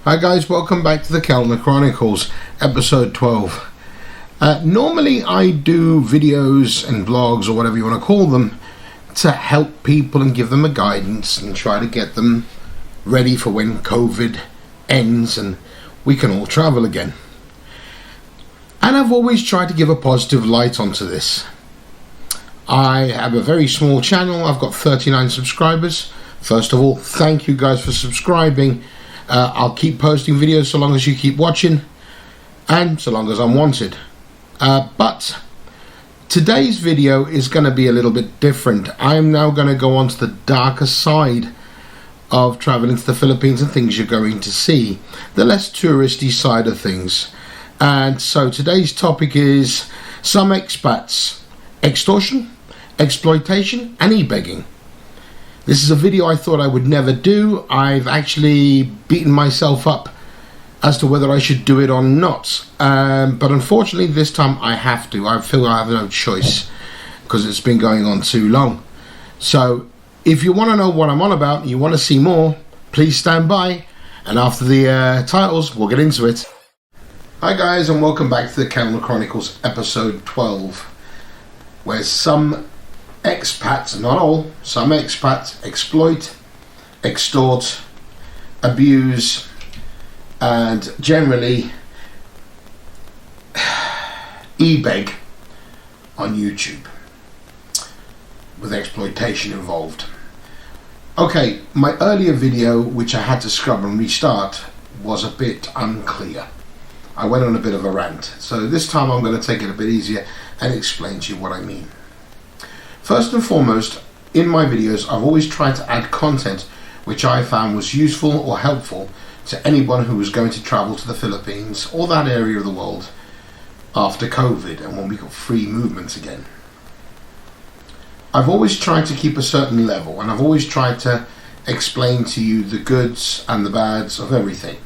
Hi guys, welcome back to the Kellner Chronicles, episode 12. Normally I do videos and vlogs, or whatever you want to call them, to help people and give them a guidance and try to get them ready for when COVID ends and we can all travel again. And I've always tried to give a positive light onto this. I have a very small channel. I've got 39 subscribers. First of all, thank you guys for subscribing. I'll keep posting videos so long as you keep watching and so long as I'm wanted. But today's video is going to be a little bit different. I'm now going to go on to the darker side of traveling to the Philippines and things you're going to see, the less touristy side of things. And so today's topic is some expats, extortion, exploitation and e-begging. This is a video I thought I would never do. I've actually beaten myself up as to whether I should do it or not. But unfortunately this time I have to. I feel I have no choice because it's been going on too long. So if you want to know what I'm on about and you want to see more, please stand by. And after the titles, we'll get into it. Hi guys, and welcome back to the Kellner Chronicles episode 12, where some expats, not all, some expats exploit, extort, abuse and generally e-beg on YouTube with exploitation involved. Okay, my earlier video, which I had to scrub and restart, was a bit unclear. I went on a bit of a rant, so this time I'm going to take it a bit easier and explain to you what I mean. First and foremost, in my videos I've always tried to add content which I found was useful or helpful to anyone who was going to travel to the Philippines or that area of the world after COVID and when we got free movements again. I've always tried to keep a certain level, and I've always tried to explain to you the goods and the bads of everything.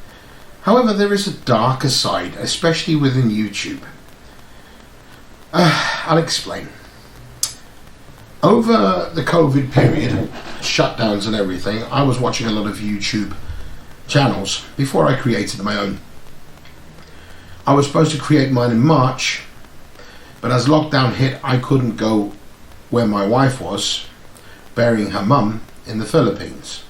However, there is a darker side, especially within YouTube. I'll explain. Over the COVID period, shutdowns and everything, I was watching a lot of YouTube channels before I created my own. I was supposed to create mine in March, but as lockdown hit, I couldn't go where my wife was, burying her mum in the Philippines.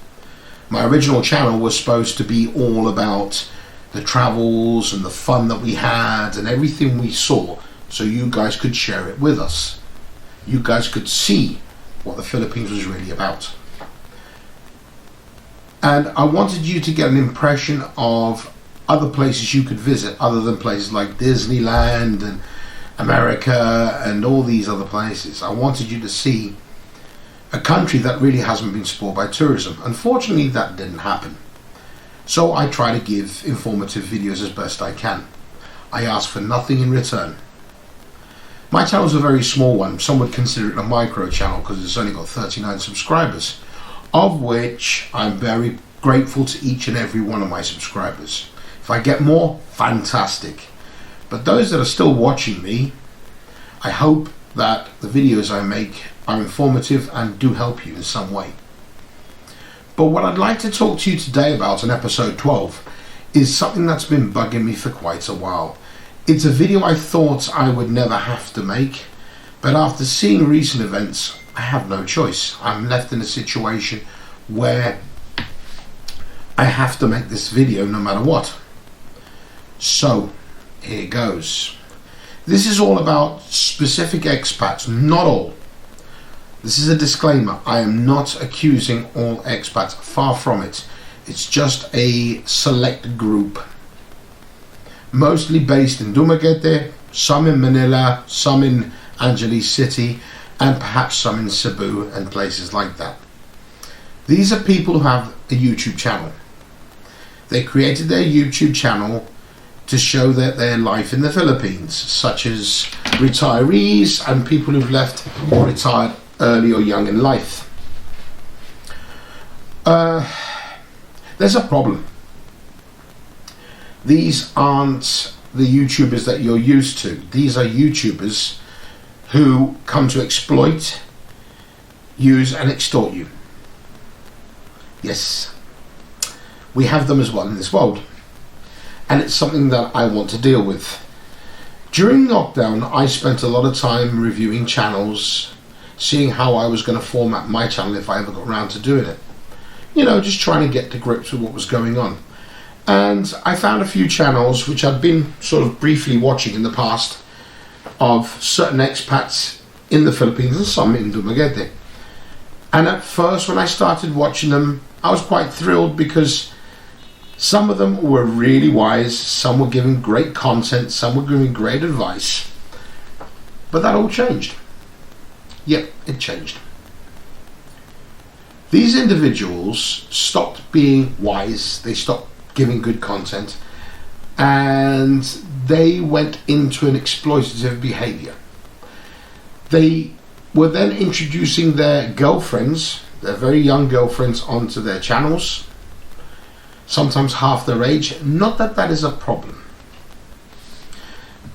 My original channel was supposed to be all about the travels and the fun that we had and everything we saw, so you guys could share it with us. You guys could see what the Philippines was really about. And I wanted you to get an impression of other places you could visit other than places like Disneyland and America and all these other places. I wanted you to see a country that really hasn't been supported by tourism. Unfortunately, that didn't happen. So I try to give informative videos as best I can. I ask for nothing in return. My channel is a very small one. Some would consider it a micro channel because it's only got 39 subscribers, of which I'm very grateful to each and every one of my subscribers. If I get more, fantastic. But those that are still watching me, I hope that the videos I make are informative and do help you in some way. But what I'd like to talk to you today about in episode 12 is something that's been bugging me for quite a while. It's a video I thought I would never have to make, but after seeing recent events, I have no choice. I'm left in a situation where I have to make this video no matter what. So, here goes. This is all about specific expats, not all. This is a disclaimer. I am not accusing all expats, far from it. It's just a select group. Mostly based in Dumaguete, some in Manila, some in Angeles City, and perhaps some in Cebu and places like that. These are people who have a YouTube channel. They created their YouTube channel to show their life in the Philippines, such as retirees and people who've left or retired early or young in life. There's a problem. These aren't the YouTubers that you're used to. These are YouTubers who come to exploit, use and extort you. Yes, we have them as well in this world. and it's something that I want to deal with. During lockdown, I spent a lot of time reviewing channels, seeing how I was going to format my channel if I ever got around to doing it. You know, just trying to get to grips with what was going on. And I found a few channels which I'd been sort of briefly watching in the past of certain expats in the Philippines and some in Dumaguete. And at first, when I started watching them, I was quite thrilled because some of them were really wise, some were giving great content, some were giving great advice. But that all changed. Yep, it changed. These individuals stopped being wise, they stopped giving good content, and they went into an exploitative behavior. They were then introducing their girlfriends, their very young girlfriends, onto their channels, sometimes half their age. Not that that is a problem.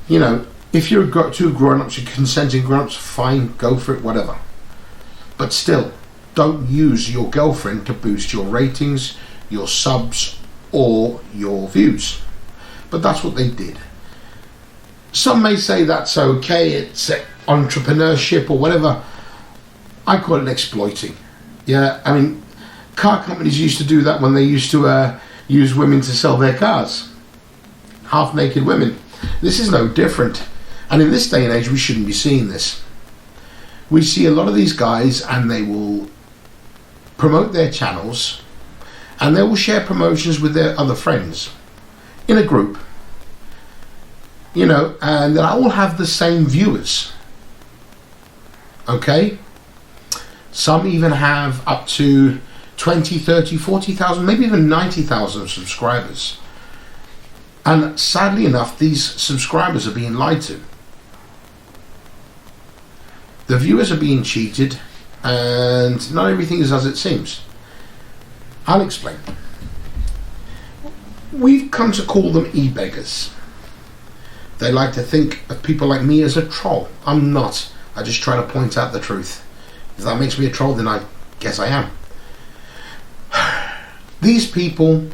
You know, if you're two grown-ups, you're consenting grown-ups, fine, go for it, whatever. But still, don't use your girlfriend to boost your ratings, your subs, or your views. But that's what they did. Some may say that's okay, it's entrepreneurship or whatever. I call it exploiting. Yeah, I mean, car companies used to do that when they used to use women to sell their cars. Half-naked women. This is no different. And in this day and age, we shouldn't be seeing this. We see a lot of these guys, and they will promote their channels, and they will share promotions with their other friends in a group, you know, and they'll all have the same viewers. Okay, some even have up to 20, 30, 40,000, maybe even 90,000 subscribers. And sadly enough, these subscribers are being lied to. The viewers are being cheated, and not everything is as it seems. I'll explain. We've come to call them e-beggars. They like to think of people like me as a troll. I'm not. I just try to point out the truth. If that makes me a troll, then I guess I am. These people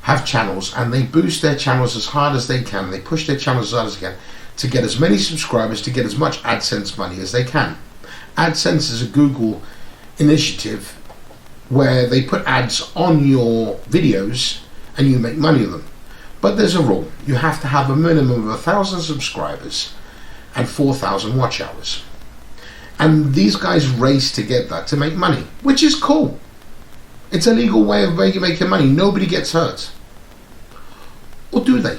have channels, and they boost their channels as hard as they can. They push their channels as hard as they can to get as many subscribers, to get as much AdSense money as they can. AdSense is a Google initiative where they put ads on your videos and you make money on them. But there's a rule. You have to have a minimum of 1,000 subscribers and 4,000 watch hours. And these guys race to get that to make money, which is cool. It's a legal way of making money. Nobody gets hurt. Or do they?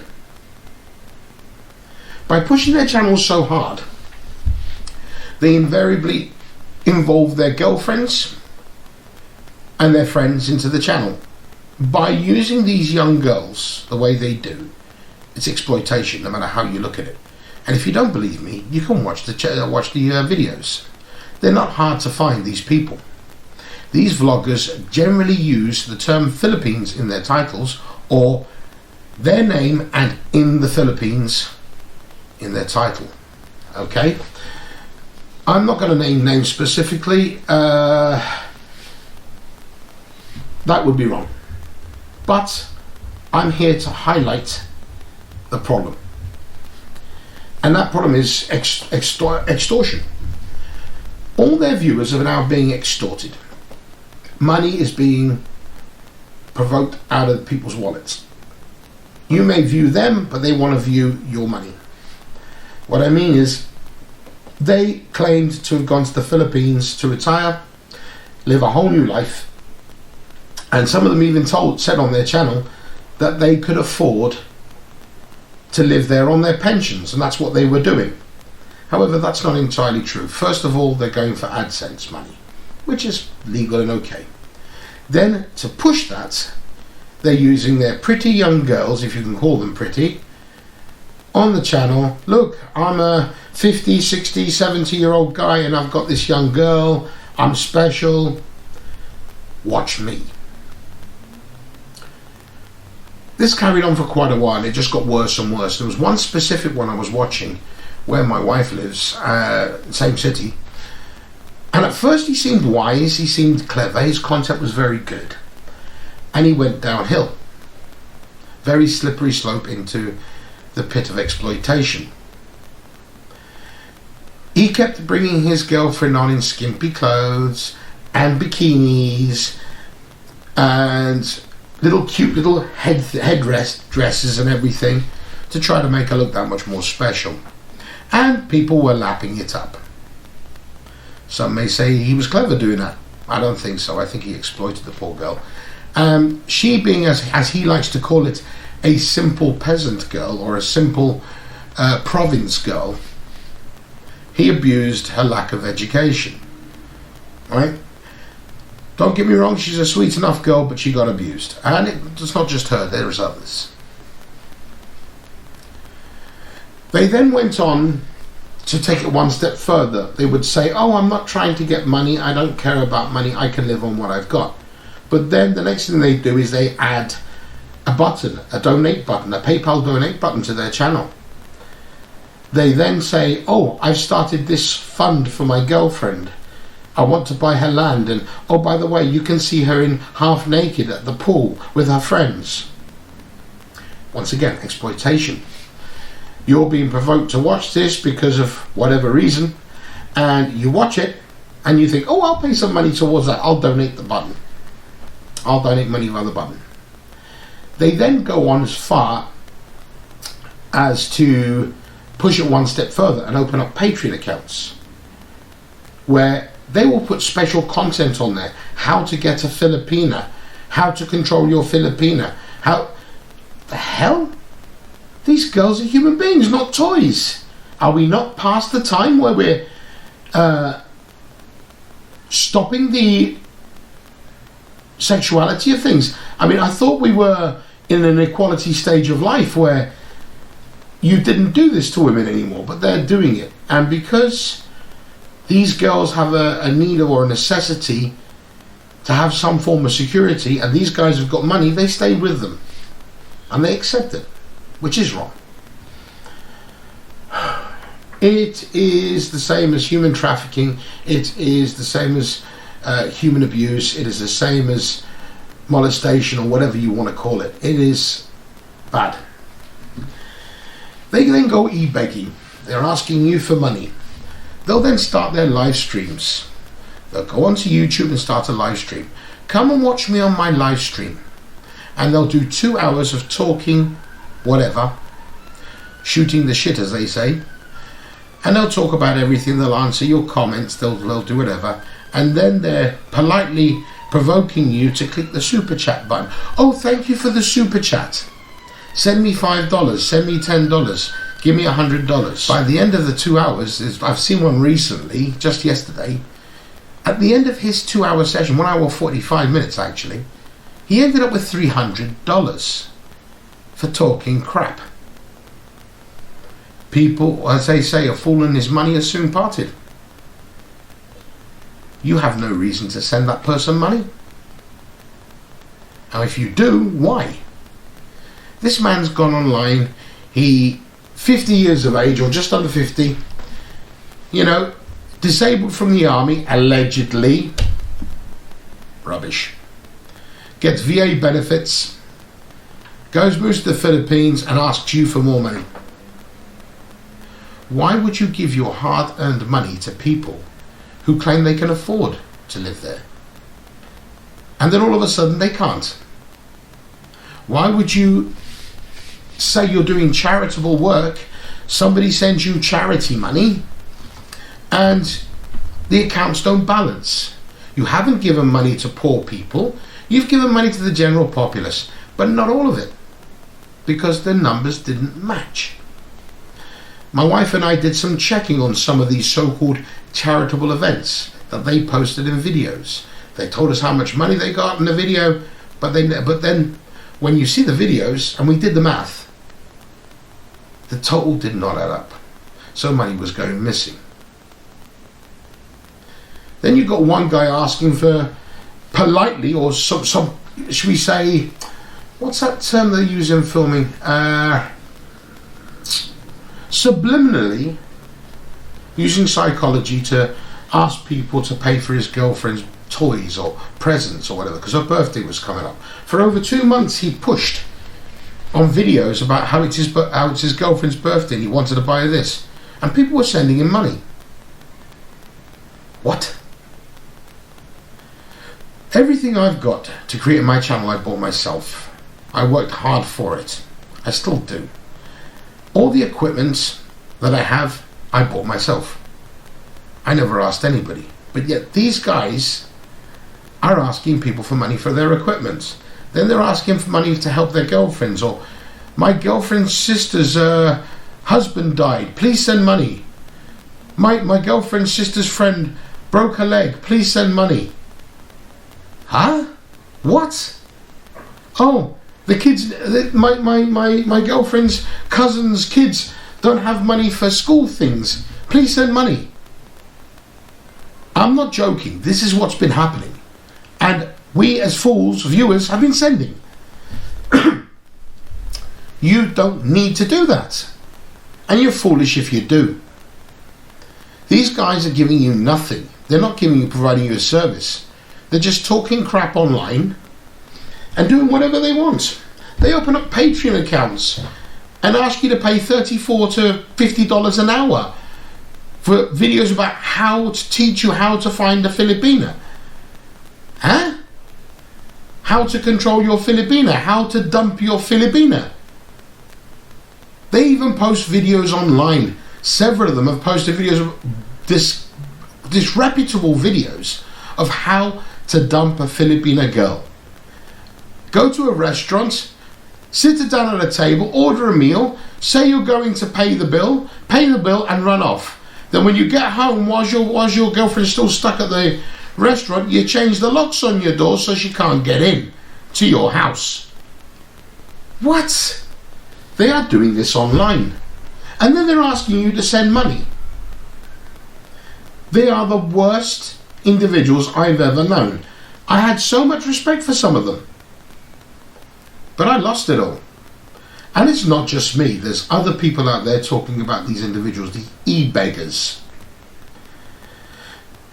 By pushing their channels so hard, they invariably involve their girlfriends and their friends into the channel. By using these young girls the way they do, it's exploitation, no matter how you look at it. And if you don't believe me, you can watch the videos. They're not hard to find, these people. These vloggers generally use the term Philippines in their titles, or their name and in the Philippines in their title. Okay? I'm not going to name names specifically. That would be wrong. But I'm here to highlight the problem. And that problem is extortion. All their viewers are now being extorted. Money is being provoked out of people's wallets. You may view them, but they want to view your money. What I mean is, they claimed to have gone to the Philippines to retire, live a whole new life, and some of them even said on their channel that they could afford to live there on their pensions, and that's what they were doing. However, that's not entirely true. First of all, they're going for AdSense money, which is legal and okay. Then, to push that, they're using their pretty young girls, if you can call them pretty, on the channel. Look, I'm a 50, 60, 70-year-old guy, and I've got this young girl. I'm special. Watch me. This carried on for quite a while. It just got worse and worse. There was one specific one I was watching where my wife lives, same city. And at first he seemed wise, he seemed clever, his content was very good. And he went downhill. very slippery slope into the pit of exploitation. He kept bringing his girlfriend on in skimpy clothes and bikinis and little cute little headdress dresses and everything to try to make her look that much more special. And people were lapping it up. Some may say he was clever doing that. I don't think so. I think he exploited the poor girl. She being, as he likes to call it, a simple peasant girl or a simple province girl, he abused her lack of education. Right? Don't get me wrong, she's a sweet enough girl, but she got abused. And it's not just her, there's others. They then went on to take it one step further. They would say, oh, I'm not trying to get money, I don't care about money, I can live on what I've got. But then the next thing they do is they add a button, a donate button, a PayPal donate button to their channel. They then say, oh, I've started this fund for my girlfriend. I want to buy her land, and oh, by the way, you can see her in half naked at the pool with her friends. Once again, exploitation. You're being provoked to watch this because of whatever reason, and you watch it and you think, oh, I'll pay some money towards that, I'll donate the button. I'll donate money via the button. They then go on as far as to push it one step further and open up Patreon accounts where they will put special content on there. How to get a Filipina, how to control your Filipina, how the hell? These girls are human beings, not toys. Are we not past the time where we're stopping the sexuality of things? I mean, I thought we were in an equality stage of life where you didn't do this to women anymore, but they're doing it. And because these girls have a need or a necessity to have some form of security, and these guys have got money, they stay with them. And they accept it, which is wrong. It is the same as human trafficking. It is the same as human abuse. It is the same as molestation or whatever you want to call it. It is bad. They then go e-begging. They're asking you for money. They'll then start their live streams. They'll go onto YouTube and start a live stream. Come and watch me on my live stream. And they'll do 2 hours of talking, whatever, shooting the shit, as they say. And they'll talk about everything. They'll answer your comments. They'll do whatever. And then they're politely provoking you to click the super chat button. Oh, thank you for the super chat. Send me $5, send me $10, give me $100. By the end of the 2 hours, I've seen one recently, just yesterday, at the end of his 2 hour session, 1 hour 45 minutes actually, he ended up with $300 for talking crap. People, as they say, a fool and his money are soon parted. You have no reason to send that person money. Now if you do, why? This man's gone online, he 50 years of age or just under 50, you know, disabled from the army, allegedly, rubbish, gets VA benefits, moves to the Philippines and asks you for more money. Why would you give your hard-earned money to people who claim they can afford to live there? And then all of a sudden they can't. Why would you say you're doing charitable work, somebody sends you charity money, and the accounts don't balance? You haven't given money to poor people, you've given money to the general populace, but not all of it, because the numbers didn't match. My wife and I did some checking on some of these so-called charitable events that they posted in videos. They told us how much money they got in the video, but then when you see the videos, and we did the math, the total did not add up. So money was going missing. Then you've got one guy asking for politely, or some should we say, what's that term they use in filming? Subliminally using psychology to ask people to pay for his girlfriend's toys or presents or whatever, because her birthday was coming up. For over 2 months he pushed on videos about how it's his girlfriend's birthday and he wanted to buy her this, and people were sending him money. What? Everything I've got to create my channel I bought myself. I worked hard for it. I still do. All the equipment that I have, I bought myself. I never asked anybody. But yet these guys are asking people for money for their equipment. Then they're asking for money to help their girlfriends, or my girlfriend's sister's husband died, please send money. My girlfriend's sister's friend broke her leg, please send money. Huh? What? Oh, the kids, my girlfriend's cousin's kids don't have money for school things, please send money. I'm not joking, this is what's been happening. And we as fools, viewers, have been sending. You don't need to do that. And you're foolish if you do. These guys are giving you nothing. They're not providing you a service. They're just talking crap online and doing whatever they want. They open up Patreon accounts and ask you to pay $34 to $50 an hour for videos about how to teach you how to find a Filipina. Huh? How to control your Filipina, how to dump your Filipina. They even post videos online. Several of them have posted videos of disreputable videos of how to dump a Filipina girl. Go to a restaurant, sit her down at a table, order a meal, say you're going to pay the bill and run off. Then when you get home, whilst your girlfriend's still stuck at the restaurant, you change the locks on your door so she can't get in to your house. What? They are doing this online. And then they're asking you to send money. They are the worst individuals I've ever known. I had so much respect for some of them. But I lost it all. And it's not just me. There's other people out there talking about these individuals, the e-beggars.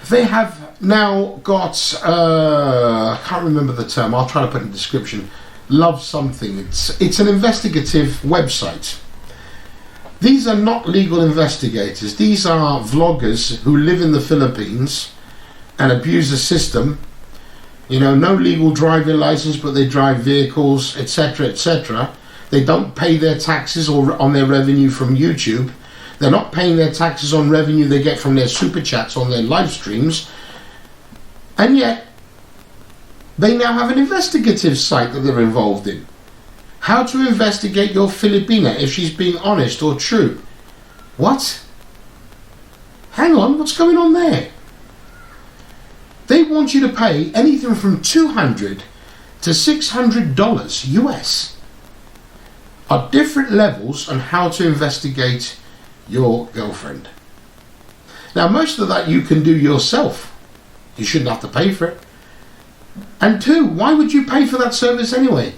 They have now got, I can't remember the term, I'll try to put it in the description, Love Something. It's an investigative website. These are not legal investigators. These are vloggers who live in the Philippines and abuse the system. You know, no legal driving license, but they drive vehicles, etc., etc. They don't pay their taxes or on their revenue from YouTube. They're not paying their taxes on revenue they get from their super chats on their live streams. And yet, they now have an investigative site that they're involved in. How to investigate your Filipina if she's being honest or true. What? Hang on, what's going on there? They want you to pay anything from $200 to $600 US. Are different levels on how to investigate your girlfriend. Now, most of that you can do yourself. You shouldn't have to pay for it. And two, why would you pay for that service anyway?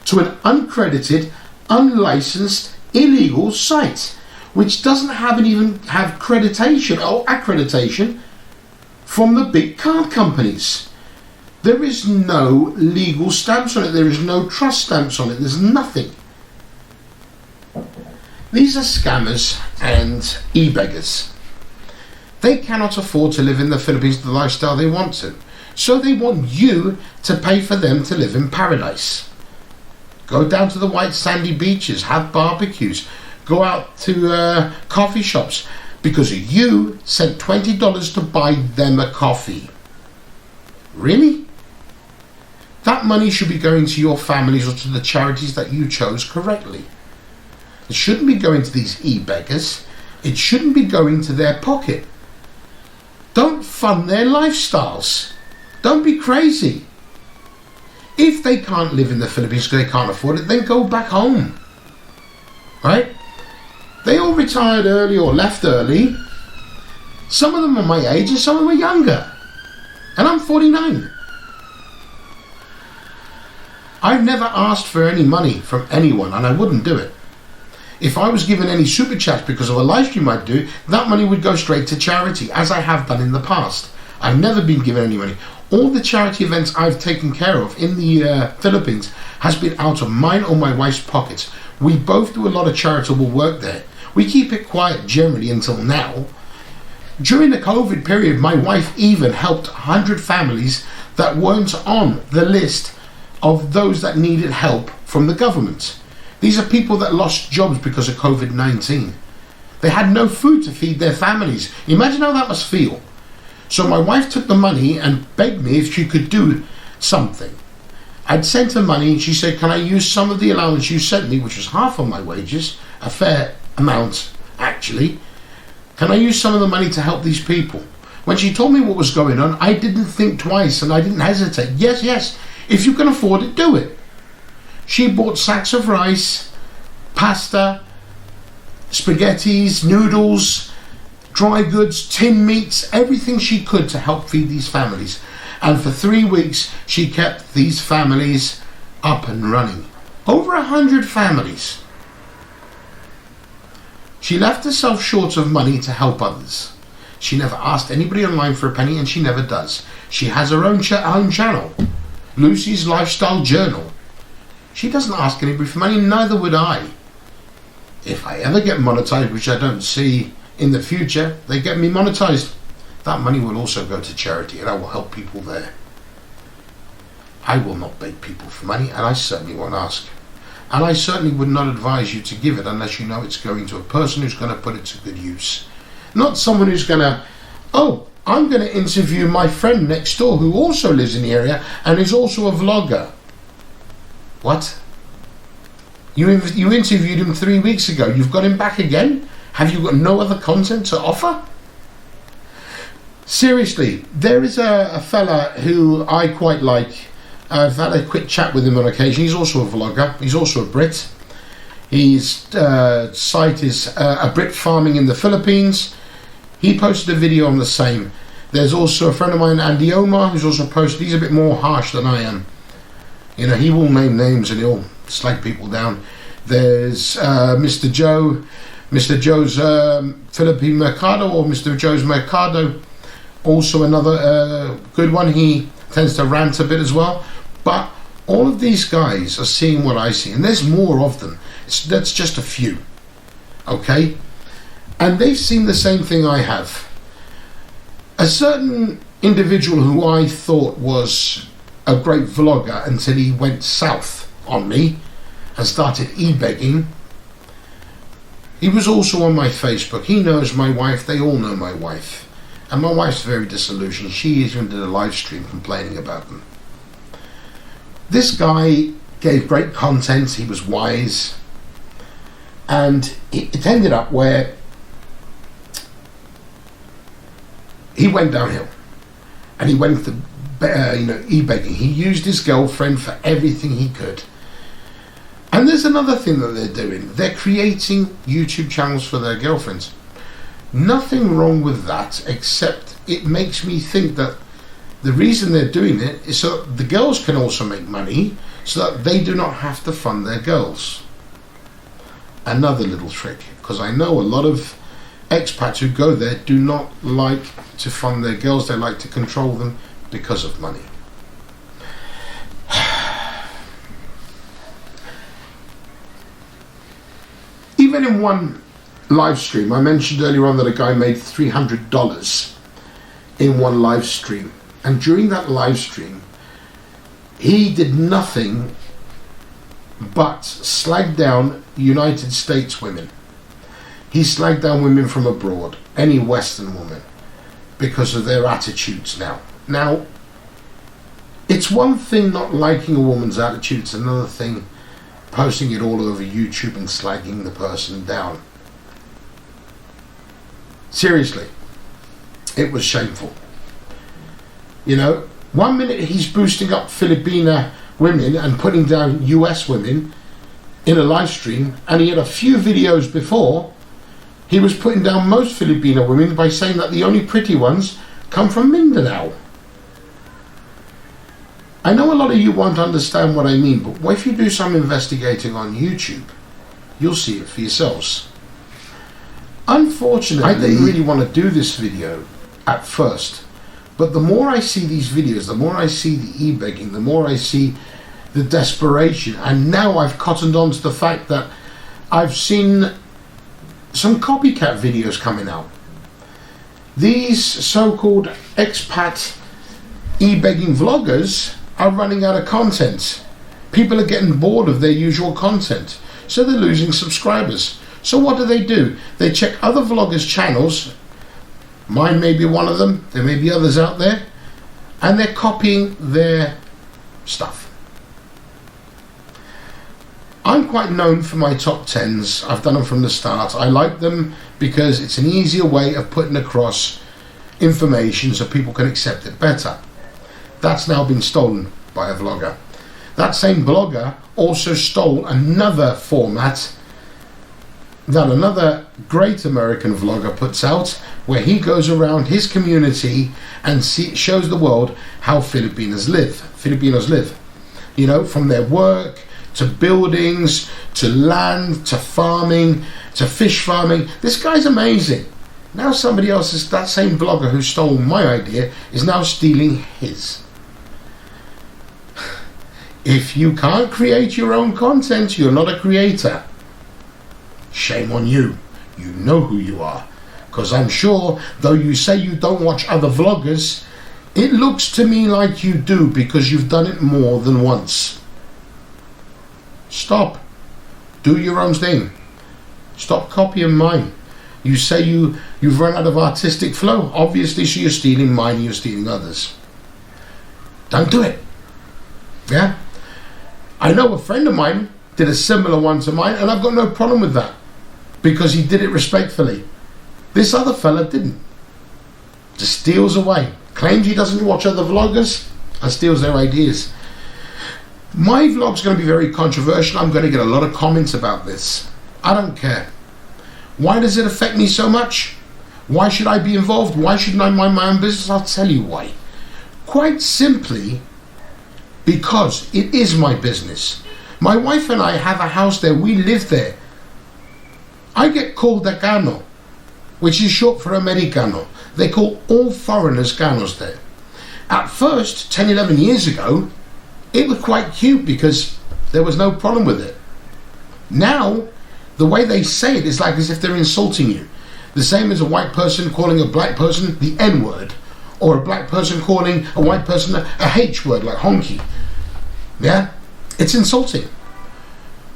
To an uncredited, unlicensed, illegal site, which doesn't even have accreditation from the big card companies. There is no legal stamps on it. There is no trust stamps on it. There's nothing. These are scammers and e-beggars. They cannot afford to live in the Philippines the lifestyle they want to. So they want you to pay for them to live in paradise. Go down to the white sandy beaches, have barbecues, go out to coffee shops because you sent $20 to buy them a coffee. Really? That money should be going to your families or to the charities that you chose correctly. It shouldn't be going to these e-beggars. It shouldn't be going to their pocket. Don't fund their lifestyles. Don't be crazy. If they can't live in the Philippines because they can't afford it, then go back home. Right? They all retired early or left early. Some of them are my age and some of them are younger. And I'm 49. I've never asked for any money from anyone and I wouldn't do it. If I was given any super chats because of a live stream I'd do, that money would go straight to charity, as I have done in the past. I've never been given any money. All the charity events I've taken care of in the Philippines has been out of mine or my wife's pockets. We both do a lot of charitable work there. We keep it quiet generally until now. During the COVID period, my wife even helped 100 families that weren't on the list of those that needed help from the government. These are people that lost jobs because of COVID-19. They had no food to feed their families. Imagine how that must feel. So my wife took the money and begged me if she could do something. I'd sent her money and she said, can I use some of the allowance you sent me, which was half of my wages, a fair amount actually. Can I use some of the money to help these people? When she told me what was going on, I didn't think twice and I didn't hesitate. Yes, if you can afford it, do it. She bought sacks of rice, pasta, spaghettis, noodles, dry goods, tin meats, everything she could to help feed these families. And for 3 weeks, she kept these families up and running. Over 100 families. She left herself short of money to help others. She never asked anybody online for a penny, and she never does. She has her own channel, Lucy's Lifestyle Journal. She doesn't ask anybody for money, neither would I. If I ever get monetized, which I don't see in the future, they get me monetized, that money will also go to charity and I will help people there. I will not beg people for money, and I certainly won't ask. And I certainly would not advise you to give it unless you know it's going to a person who's going to put it to good use. Not someone who's going to, oh, I'm going to interview my friend next door who also lives in the area and is also a vlogger. What? You interviewed him 3 weeks ago. You've got him back again? Have you got no other content to offer? Seriously, there is a fella who I quite like. I've had a quick chat with him on occasion. He's also a vlogger. He's also a Brit. His site is a Brit farming in the Philippines. He posted a video on the same. There's also a friend of mine, Andy Omar, who's also posted. He's a bit more harsh than I am. You know, he will name names and he'll slag people down. There's Mr. Joe, Mr. Joe's Philippine Mercado, or Mr. Joe's Mercado, also another good one. He tends to rant a bit as well, but all of these guys are seeing what I see, and there's more of them. That's just a few, okay? And they've seen the same thing I have. A certain individual who I thought was a great vlogger until he went south on me and started e-begging. He was also on my Facebook. He knows my wife. They all know my wife. And my wife's very disillusioned. She even did a live stream complaining about them. This guy gave great content. He was wise. And it ended up where he went downhill. And he went to e-begging. He used his girlfriend for everything he could. And there's another thing that they're doing. They're creating YouTube channels for their girlfriends. Nothing wrong with that, except it makes me think that the reason they're doing it is so that the girls can also make money, so that they do not have to fund their girls. Another little trick, because I know a lot of expats who go there do not like to fund their girls. They like to control them because of money. Even in one live stream, I mentioned earlier on that a guy made $300 in one live stream, and during that live stream he did nothing but slag down United States women. He slagged down women from abroad, any Western woman, because of their attitudes. Now it's one thing not liking a woman's attitude, it's another thing posting it all over YouTube and slagging the person down. Seriously, it was shameful. You know, 1 minute he's boosting up Filipina women and putting down US women in a live stream, and he had a few videos before he was putting down most Filipino women by saying that the only pretty ones come from Mindanao. I know a lot of you won't understand what I mean, but if you do some investigating on YouTube, you'll see it for yourselves. Unfortunately, I didn't really want to do this video at first, But the more I see these videos, the more I see the e-begging, the more I see the desperation. And now I've cottoned on to the fact that I've seen some copycat videos coming out. These so-called expat e-begging vloggers are running out of content. People are getting bored of their usual content, so they're losing subscribers. So what do? They check other vloggers' channels. Mine may be one of them, there may be others out there, and they're copying their stuff. I'm quite known for my top 10s. I've done them from the start. I like them because it's an easier way of putting across information so people can accept it better. That's now been stolen by a vlogger. That same blogger also stole another format that another great American vlogger puts out, where he goes around his community and shows the world how Filipinos live. You know, from their work to buildings to land to farming to fish farming. This guy's amazing. Now somebody else, that same blogger who stole my idea, is now stealing his. If you can't create your own content, you're not a creator. Shame on you. You know who you are. Because I'm sure, though you say you don't watch other vloggers, it looks to me like you do, because you've done it more than once. Stop. Do your own thing. Stop copying mine. You say you've run out of artistic flow. Obviously, so you're stealing mine and you're stealing others. Don't do it. Yeah? I know a friend of mine did a similar one to mine, and I've got no problem with that, because he did it respectfully. This other fella didn't. Just steals away. Claims he doesn't watch other vloggers and steals their ideas. My vlog's going to be very controversial. I'm going to get a lot of comments about this. I don't care. Why does it affect me so much? Why should I be involved? Why shouldn't I mind my own business? I'll tell you why. Quite simply, because it is my business. My wife and I have a house there. We live there. I get called a Gano, which is short for Americano. They call all foreigners Ganos there. At first, 10, 11 years ago, it was quite cute because there was no problem with it. Now, the way they say it is like as if they're insulting you. The same as a white person calling a black person the N-word, or a black person calling a white person a H-word, like honky. Yeah? It's insulting.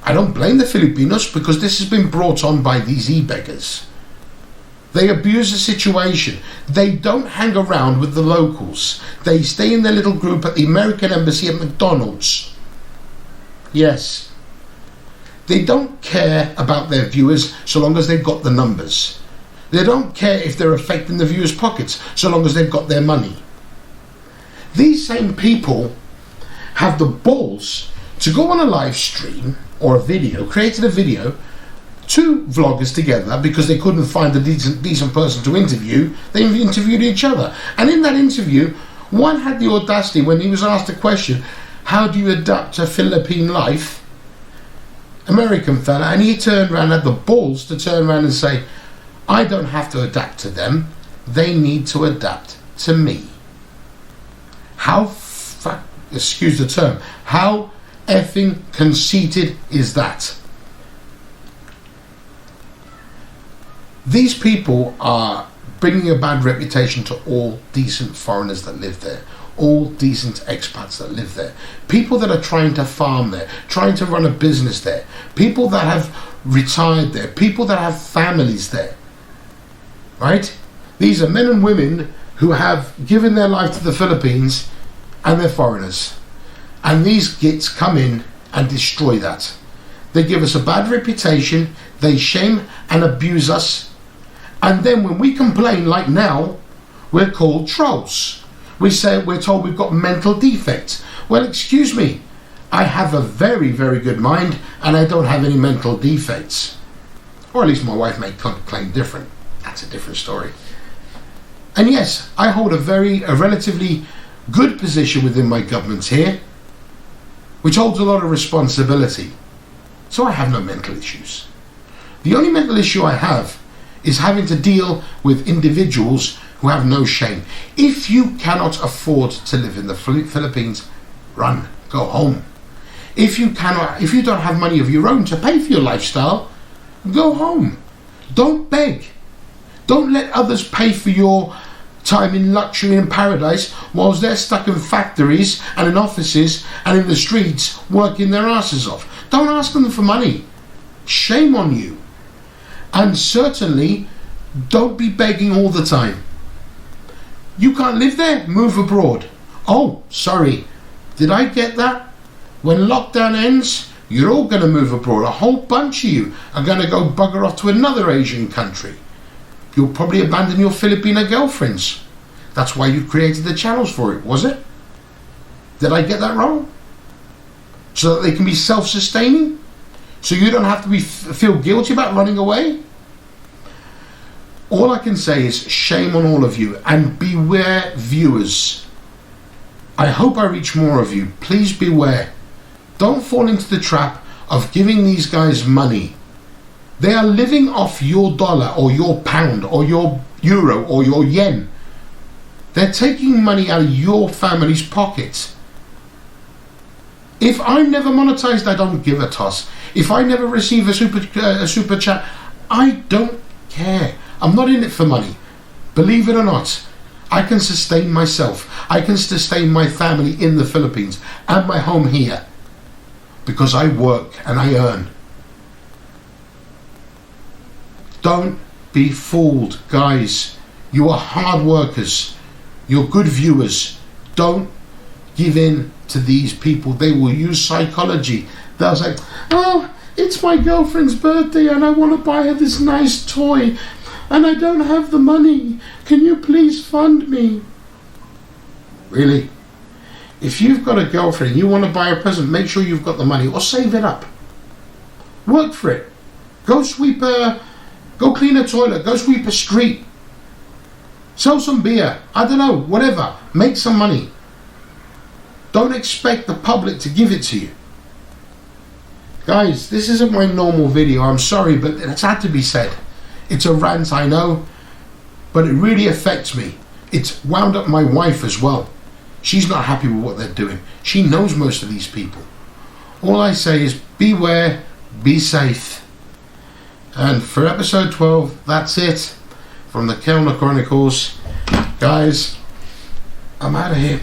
I don't blame the Filipinos, because this has been brought on by these e-beggars. They abuse the situation. They don't hang around with the locals. They stay in their little group at the American Embassy at McDonald's. Yes. They don't care about their viewers so long as they've got the numbers. They don't care if they're affecting the viewers' pockets so long as they've got their money. These same people have the balls to go on a live stream or a video, created a video, two vloggers together, because they couldn't find a decent person to interview. They interviewed each other, and in that interview, one had the audacity, when he was asked a question, how do you adapt to Philippine life, American fella, and he turned around, had the balls to turn around and say, I don't have to adapt to them, they need to adapt to me. How excuse the term, how effing conceited is that? These people are bringing a bad reputation to all decent foreigners that live there, all decent expats that live there, people that are trying to farm there, trying to run a business there, people that have retired there, people that have families there, right? These are men and women who have given their life to the Philippines, and they're foreigners. And these gits come in and destroy that. They give us a bad reputation, they shame and abuse us, and then when we complain, like now, we're called trolls. We're told we've got mental defects. Well, excuse me, I have a very, very good mind, and I don't have any mental defects. Or at least my wife may claim different. That's a different story. And yes, I hold a relatively good position within my government here, which holds a lot of responsibility. So I have no mental issues. The only mental issue I have is having to deal with individuals who have no shame. If you cannot afford to live in the Philippines, run, go home. If you don't have money of your own to pay for your lifestyle, go home. Don't beg. Don't let others pay for your time in luxury and paradise whilst they're stuck in factories and in offices and in the streets working their asses off. Don't ask them for money. Shame on you. And certainly don't be begging all the time. You can't live there? Move abroad. Oh, sorry. Did I get that? When lockdown ends, you're all going to move abroad. A whole bunch of you are going to go bugger off to another Asian country. You'll probably abandon your Filipino girlfriends. That's why you created the channels for it, was it? Did I get that wrong? So that they can be self-sustaining? So you don't have to feel guilty about running away? All I can say is shame on all of you, and beware, viewers. I hope I reach more of you. Please beware. Don't fall into the trap of giving these guys money. They are living off your dollar or your pound or your euro or your yen. They're taking money out of your family's pockets. If I'm never monetized, I don't give a toss. If I never receive a super chat, I don't care. I'm not in it for money. Believe it or not, I can sustain myself. I can sustain my family in the Philippines and my home here because I work and I earn. Don't be fooled, guys. You are hard workers. You're good viewers. Don't give in to these people. They will use psychology. They'll say, oh, it's my girlfriend's birthday and I want to buy her this nice toy and I don't have the money. Can you please fund me? Really? If you've got a girlfriend and you want to buy a present, make sure you've got the money or save it up. Work for it. Go clean a toilet. Go sweep a street. Sell some beer. I don't know, whatever. Make some money. Don't expect the public to give it to you. Guys, this isn't my normal video. I'm sorry, but it's had to be said. It's a rant, I know, but it really affects me. It's wound up my wife as well. She's not happy with what they're doing. She knows most of these people. All I say is beware, be safe. And for episode 12, that's it from the Kellner Chronicles. Guys, I'm out of here.